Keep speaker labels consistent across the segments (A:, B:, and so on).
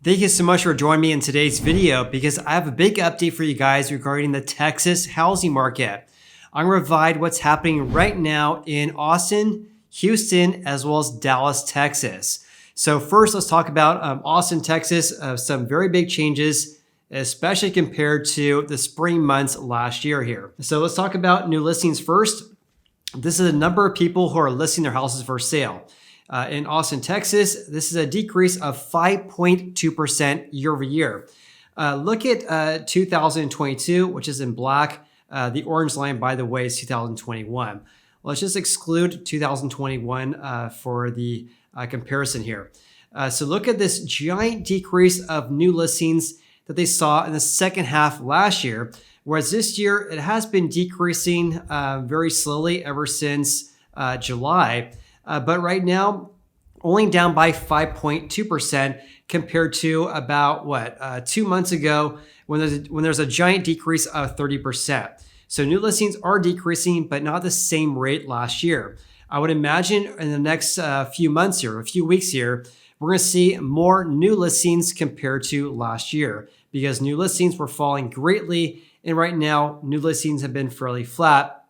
A: Thank you so much for joining me in today's video because I have a big update for you guys regarding the Texas housing market. I'm going to provide what's happening right now in Austin, Houston, as well as Dallas, Texas. So first, let's talk about Austin, Texas. Some very big changes, especially compared to the spring months last year here. So let's talk about new listings first. This is the number of people who are listing their houses for sale. In Austin, Texas, this is a decrease of 5.2% year over year. Look at 2022, which is in black. The orange line, by the way, is 2021. Let's just exclude 2021 for the comparison here. So look at this giant decrease of new listings that they saw in the second half last year, whereas this year it has been decreasing very slowly ever since July. But right now, only down by 5.2% compared to about 2 months ago when there's a giant decrease of 30%. So new listings are decreasing, but not the same rate last year. I would imagine in the next few months here, a few weeks here, we're going to see more new listings compared to last year because new listings were falling greatly. And right now, new listings have been fairly flat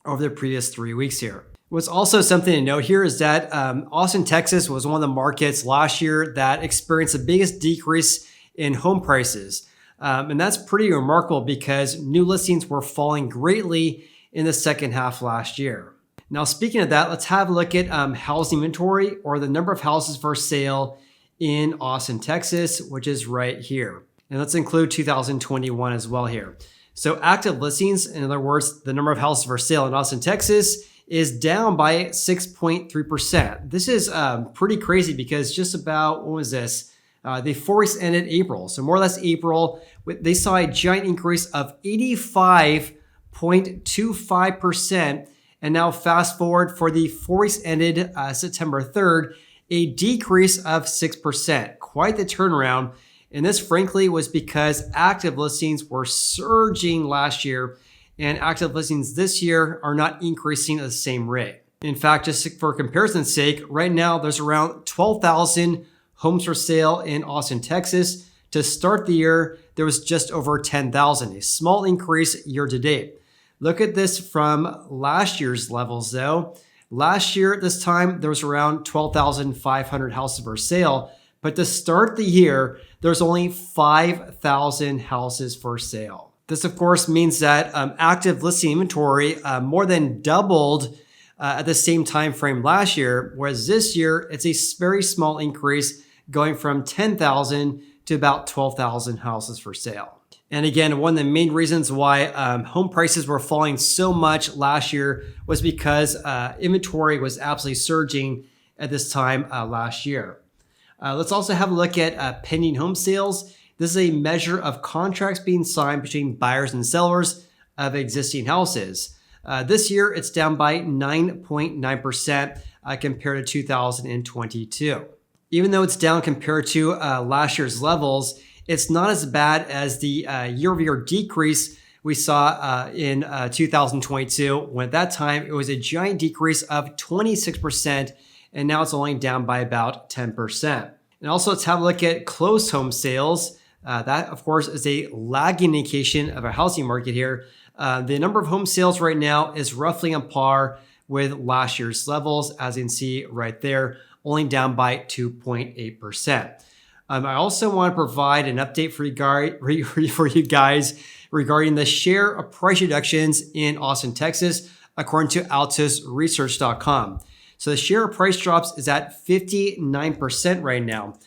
A: over the previous 3 weeks here. What's also something to note here is that Austin, Texas was one of the markets last year that experienced the biggest decrease in home prices. And that's pretty remarkable because new listings were falling greatly in the second half last year. Now, speaking of that, let's have a look at housing inventory, or the number of houses for sale in Austin, Texas, which is right here. And let's include 2021 as well here. So active listings, in other words, the number of houses for sale in Austin, Texas, is down by 6.3%. This is pretty crazy because just about, what was this? The 4 weeks ended April. So more or less April, they saw a giant increase of 85.25%. And now fast forward for the 4 weeks ended September 3rd, a decrease of 6%. Quite the turnaround. And this frankly was because active listings were surging last year, and active listings this year are not increasing at the same rate. In fact, just for comparison's sake, right now there's around 12,000 homes for sale in Austin, Texas. To start the year, there was just over 10,000, a small increase year to date. Look at this from last year's levels though. Last year at this time, there was around 12,500 houses for sale, but to start the year, there's only 5,000 houses for sale. This, of course, means that active listing inventory more than doubled at the same time frame last year, whereas this year, it's a very small increase going from 10,000 to about 12,000 houses for sale. And again, one of the main reasons why home prices were falling so much last year was because inventory was absolutely surging at this time last year. Let's also have a look at pending home sales. This is a measure of contracts being signed between buyers and sellers of existing houses. This year, it's down by 9.9% compared to 2022. Even though it's down compared to last year's levels, it's not as bad as the year-over-year decrease we saw in 2022, when at that time it was a giant decrease of 26%, and now it's only down by about 10%. And also, let's have a look at closed home sales. That, of course, is a lagging indication of a housing market here. The number of home sales right now is roughly on par with last year's levels, as you can see right there, only down by 2.8%. I also want to provide an update for you guys regarding the share of price reductions in Austin, Texas, according to altusresearch.com. So the share of price drops is at 59% right now.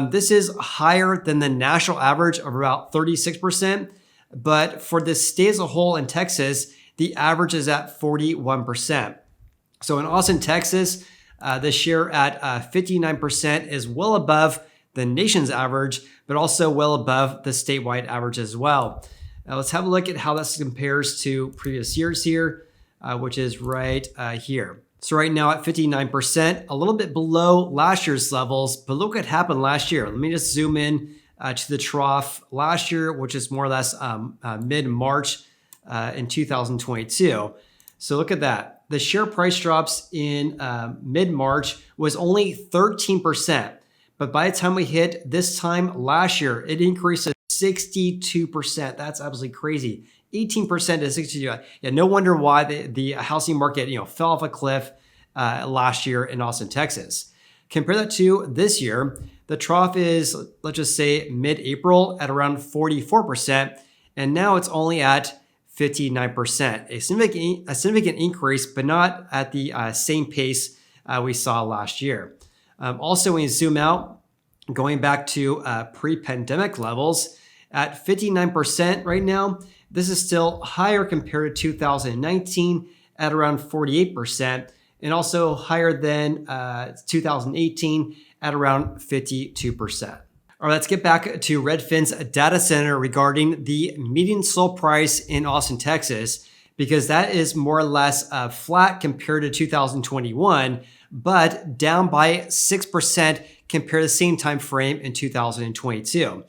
A: This is higher than the national average of about 36%, but for the state as a whole in Texas, the average is at 41%. So in Austin, Texas, the share at 59% is well above the nation's average, but also well above the statewide average as well. Now let's have a look at how this compares to previous years here, which is right here. So right now at 59%, a little bit below last year's levels, but look what happened last year. Let me just zoom in to the trough last year, which is more or less mid-March in 2022. So look at that. The share price drops in mid-March was only 13%. But by the time we hit this time last year, it increased to 62%. That's absolutely crazy. 18% to 62%. Yeah, no wonder why the housing market, fell off a cliff last year in Austin, Texas. Compare that to this year. The trough is, let's just say, mid-April at around 44%, and now it's only at 59%. A significant increase, but not at the same pace we saw last year. Also, when you zoom out, going back to pre-pandemic levels, at 59% right now, this is still higher compared to 2019 at around 48%, and also higher than 2018 at around 52%. All right, let's get back to Redfin's data center regarding the median sold price in Austin, Texas, because that is more or less flat compared to 2021, but down by 6% compared to the same time frame in 2022.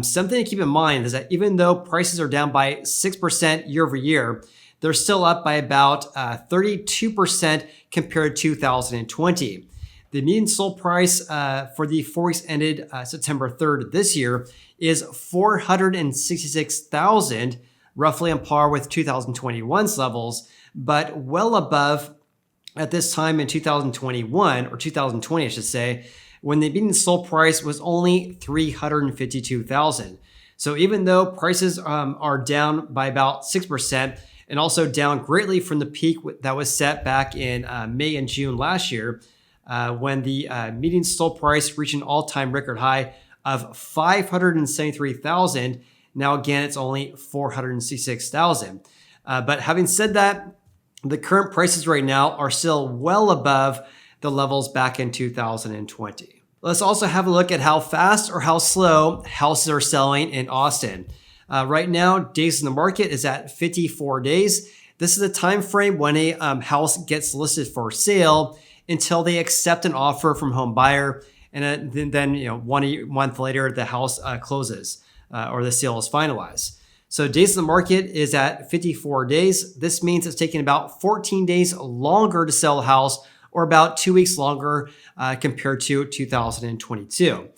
A: Something to keep in mind is that even though prices are down by 6% year over year, they're still up by about 32% compared to 2020. The median sold price for the 4 weeks ended September 3rd this year is $466,000, roughly on par with 2021's levels, but well above at this time in 2021, or 2020, I should say, when the median sold price was only $352,000. So even though prices are down by about 6% and also down greatly from the peak that was set back in May and June last year, when the median sold price reached an all-time record high of $573,000. Now again, it's only $466,000. But having said that, the current prices right now are still well above the levels back in 2020. Let's also have a look at how fast or how slow houses are selling in Austin. Right now, days in the market is at 54 days. This is the time frame when a house gets listed for sale until they accept an offer from home buyer, and then 1 month later the house closes or the sale is finalized. So days in the market is at 54 days. This means it's taking about 14 days longer to sell a house, or about 2 weeks longer compared to 2022.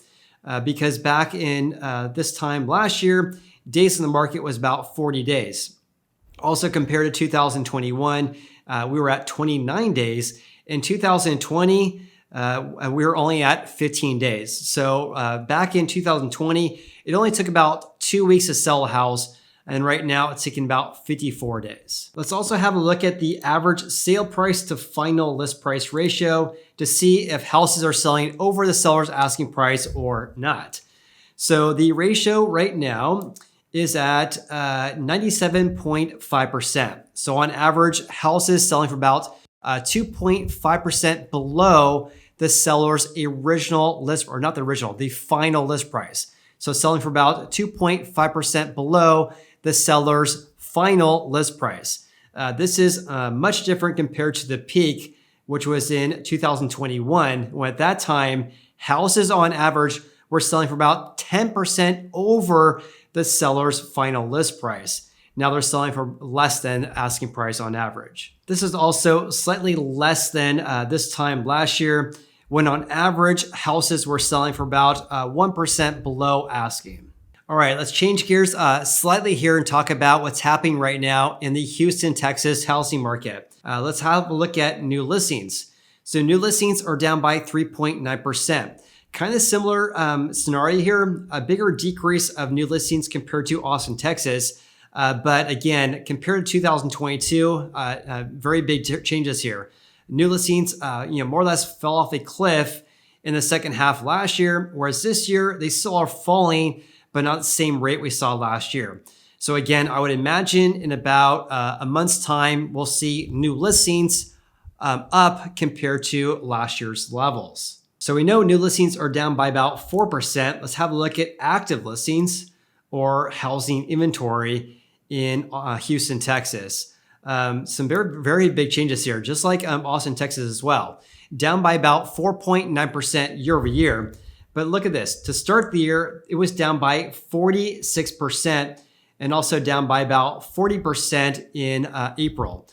A: Because back in this time last year, days in the market was about 40 days. Also compared to 2021, we were at 29 days. In 2020, we were only at 15 days. So back in 2020, it only took about 2 weeks to sell a house. And right now it's taking about 54 days. Let's also have a look at the average sale price to final list price ratio to see if houses are selling over the seller's asking price or not. So the ratio right now is at 97.5%. So on average, houses selling for about 2.5% below the seller's original list, or not the original, the final list price. So selling for about 2.5% below the seller's final list price. This is much different compared to the peak, which was in 2021, when at that time, houses on average were selling for about 10% over the seller's final list price. Now they're selling for less than asking price on average. This is also slightly less than this time last year, when on average, houses were selling for about 1% below asking. All right, let's change gears slightly here and talk about what's happening right now in the Houston, Texas housing market. Let's have a look at new listings. So new listings are down by 3.9%. Kind of similar scenario here, a bigger decrease of new listings compared to Austin, Texas. But again, compared to 2022, very big changes here. New listings, more or less fell off a cliff in the second half last year, whereas this year they still are falling, but not the same rate we saw last year. So again, I would imagine in about a month's time, we'll see new listings up compared to last year's levels. So we know new listings are down by about 4%. Let's have a look at active listings or housing inventory in Houston, Texas. Some very, very big changes here, just like Austin, Texas as well. Down by about 4.9% year over year. But look at this. To start the year, it was down by 46% and also down by about 40% in April.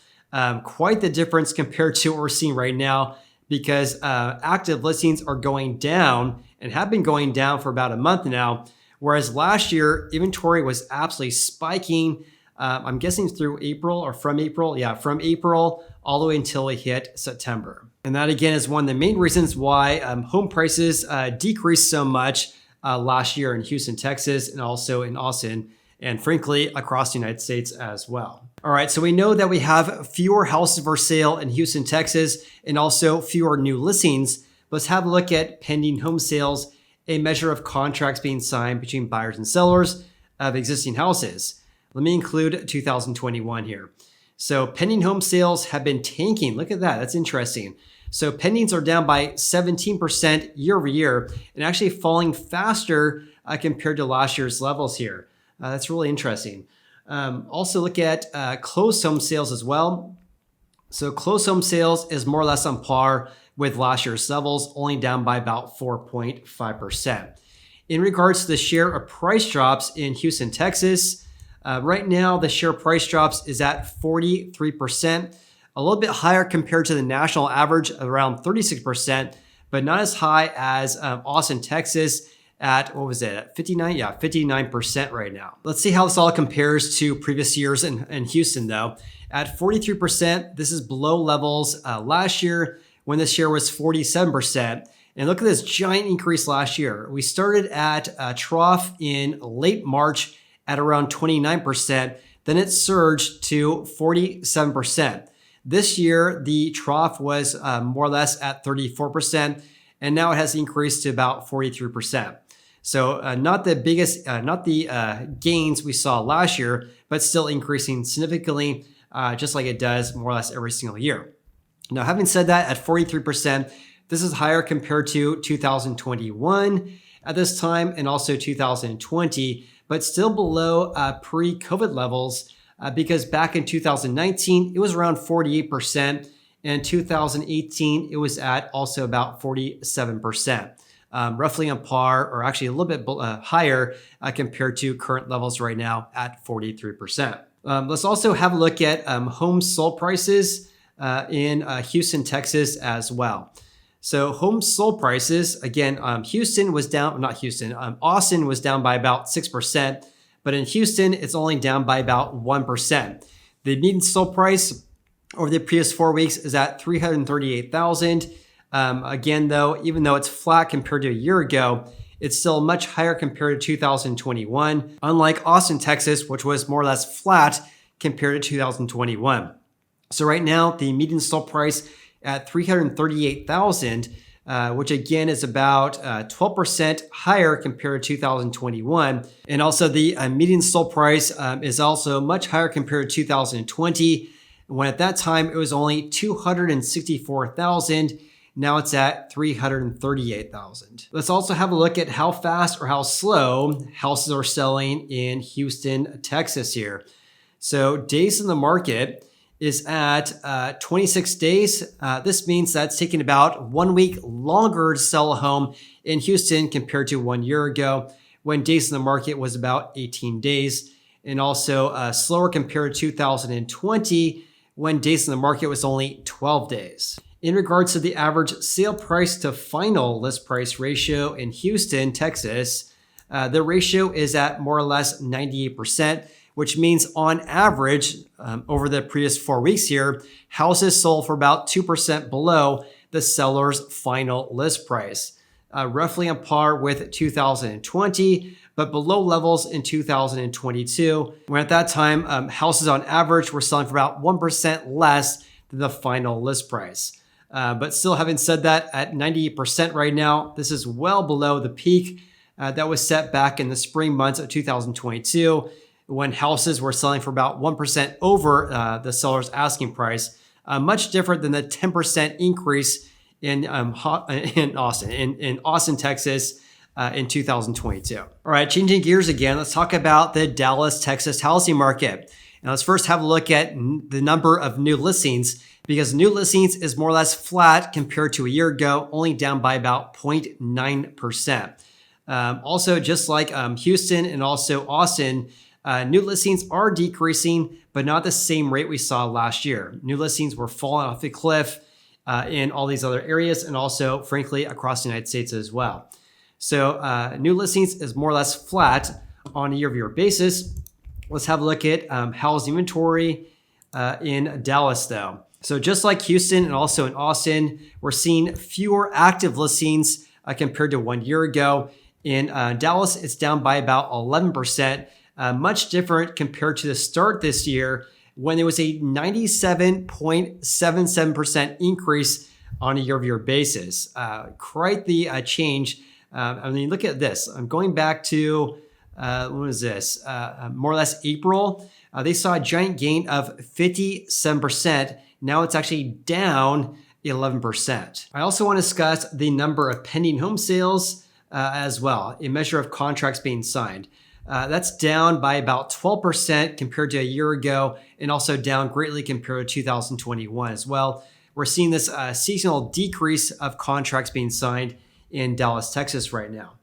A: Quite the difference compared to what we're seeing right now. because active listings are going down and have been going down for about a month now. Whereas last year, inventory was absolutely spiking. I'm guessing through April or from April. Yeah, from April all the way until we hit September. And that again is one of the main reasons why home prices decreased so much last year in Houston, Texas, and also in Austin, and frankly, across the United States as well. All right, so we know that we have fewer houses for sale in Houston, Texas, and also fewer new listings. Let's have a look at pending home sales, a measure of contracts being signed between buyers and sellers of existing houses. Let me include 2021 here. So pending home sales have been tanking. Look at that. That's interesting. So pendings are down by 17% year over year and actually falling faster compared to last year's levels here. That's really interesting. Also look at closed home sales as well. So closed home sales is more or less on par with last year's levels, only down by about 4.5%. In regards to the share of price drops in Houston, Texas, right now the share price drops is at 43%, a little bit higher compared to the national average of around 36%, but not as high as Austin, Texas at, what was it, at 59? Yeah, 59% right now. Let's see how this all compares to previous years in Houston though. At 43%, this is below levels last year when the share was 47%. And look at this giant increase last year. We started at a trough in late March at around 29%. Then it surged to 47%. This year, the trough was more or less at 34%, and now it has increased to about 43%. So not the biggest, not the gains we saw last year, but still increasing significantly, just like it does more or less every single year. Now, having said that, at 43%, this is higher compared to 2021 at this time and also 2020, but still below pre-COVID levels because back in 2019, it was around 48%. And 2018, it was at also about 47%, roughly on par or actually a little bit higher compared to current levels right now at 43%. Let's also have a look at home sold prices in Houston, Texas as well. So home sold prices, again, Austin was down by about 6%, but in Houston, it's only down by about 1%. The median sold price over the previous 4 weeks is at $338,000. Again, though, even though it's flat compared to a year ago, it's still much higher compared to 2021, unlike Austin, Texas, which was more or less flat compared to 2021. So right now, the median sold price at $338,000, which again is about 12% higher compared to 2021. And also the median sold price is also much higher compared to 2020, when at that time it was only $264,000. Now it's at $338,000. Let's also have a look at how fast or how slow houses are selling in Houston, Texas here. So days in the market is at 26 days. This means that's taking about 1 week longer to sell a home in Houston compared to 1 year ago when days in the market was about 18 days. And also slower compared to 2020 when days in the market was only 12 days. In regards to the average sale price to final list price ratio in Houston, Texas, the ratio is at more or less 98%, which means on average, over the previous 4 weeks here, houses sold for about 2% below the seller's final list price, roughly on par with 2020, but below levels in 2022, when at that time, houses on average were selling for about 1% less than the final list price. But still, having said that, at 98% right now, this is well below the peak that was set back in the spring months of 2022, when houses were selling for about 1% over the seller's asking price, much different than the 10% increase in Austin, Texas, in 2022. All right, changing gears again, let's talk about the Dallas, Texas housing market. And let's first have a look at the number of new listings, because new listings is more or less flat compared to a year ago, only down by about 0.9%. Also, just like Houston and also Austin, new listings are decreasing, but not the same rate we saw last year. New listings were falling off the cliff in all these other areas, and also, frankly, across the United States as well. So new listings is more or less flat on a year-over-year basis. Let's have a look at housing inventory in Dallas, though. So just like Houston and also in Austin, we're seeing fewer active listings compared to 1 year ago. In Dallas, it's down by about 11%, much different compared to the start this year when there was a 97.77% increase on a year-over-year basis. Quite the change. I mean, look at this. I'm going back to, when was this? More or less April. They saw a giant gain of 57%. Now it's actually down 11%. I also want to discuss the number of pending home sales as well, a measure of contracts being signed. That's down by about 12% compared to a year ago, and also down greatly compared to 2021 as well. We're seeing this seasonal decrease of contracts being signed in Dallas, Texas right now.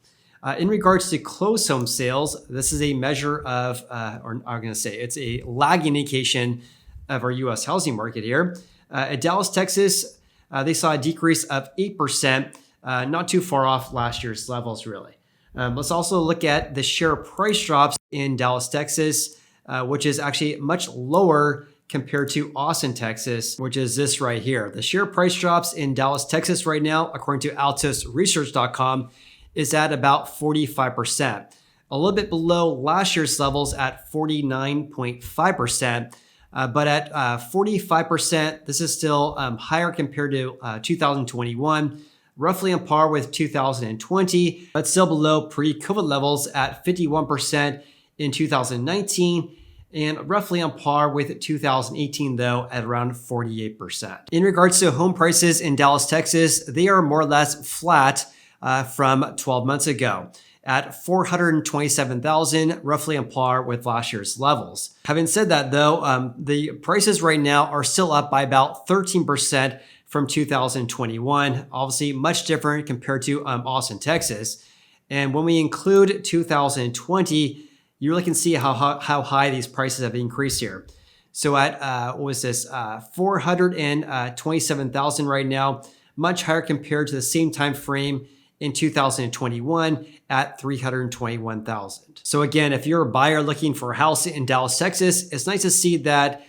A: In regards to closed home sales, this is a measure of, or I'm going to say it's a lagging indication of our U.S. housing market here. At Dallas, Texas, they saw a decrease of 8%, not too far off last year's levels, really. Let's also look at the share price drops in Dallas, Texas, which is actually much lower compared to Austin, Texas, which is this right here. The share price drops in Dallas, Texas right now, according to altosresearch.com, is at about 45%, a little bit below last year's levels at 49.5%. But at 45%, this is still higher compared to 2021, roughly on par with 2020, but still below pre-COVID levels at 51% in 2019, and roughly on par with 2018, though, at around 48%. In regards to home prices in Dallas, Texas, they are more or less flat from 12 months ago at $427,000, roughly on par with last year's levels. Having said that, though, the prices right now are still up by about 13% from 2021, obviously much different compared to Austin, Texas. And when we include 2020, you really can see how high these prices have increased here. So at, what was this, 427,000 right now, much higher compared to the same time frame in 2021 at 321,000. So again, if you're a buyer looking for a house in Dallas, Texas, it's nice to see that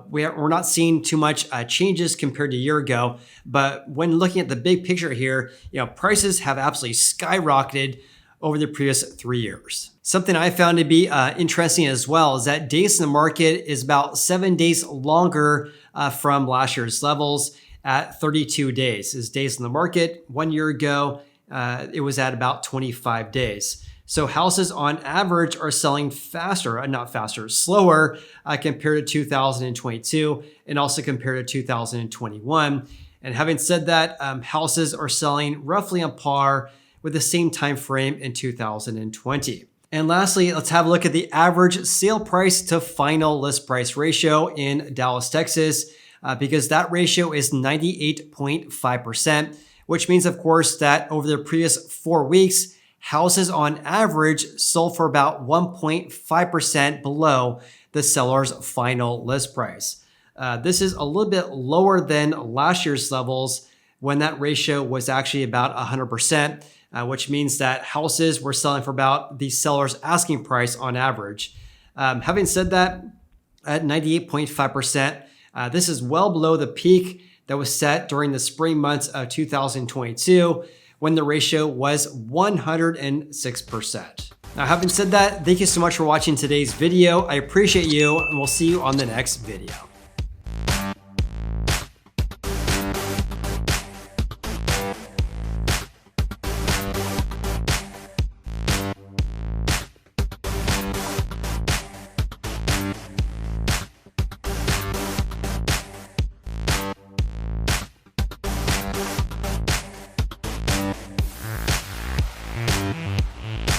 A: we're not seeing too much changes compared to a year ago. But when looking at the big picture here, prices have absolutely skyrocketed over the previous 3 years. Something I found to be interesting as well is that days in the market is about 7 days longer from last year's levels at 32 days. Is days in the market 1 year ago, it was at about 25 days. So houses on average are selling faster, slower compared to 2022 and also compared to 2021. And having said that, houses are selling roughly on par with the same time frame in 2020. And lastly, let's have a look at the average sale price to final list price ratio in Dallas, Texas, because that ratio is 98.5%, which means, of course, that over the previous 4 weeks, houses on average sold for about 1.5% below the seller's final list price. This is a little bit lower than last year's levels when that ratio was actually about 100%, which means that houses were selling for about the seller's asking price on average. Having said that, at 98.5%, this is well below the peak that was set during the spring months of 2022, when the ratio was 106%. Now, having said that, thank you so much for watching today's video. I appreciate you, and we'll see you on the next video.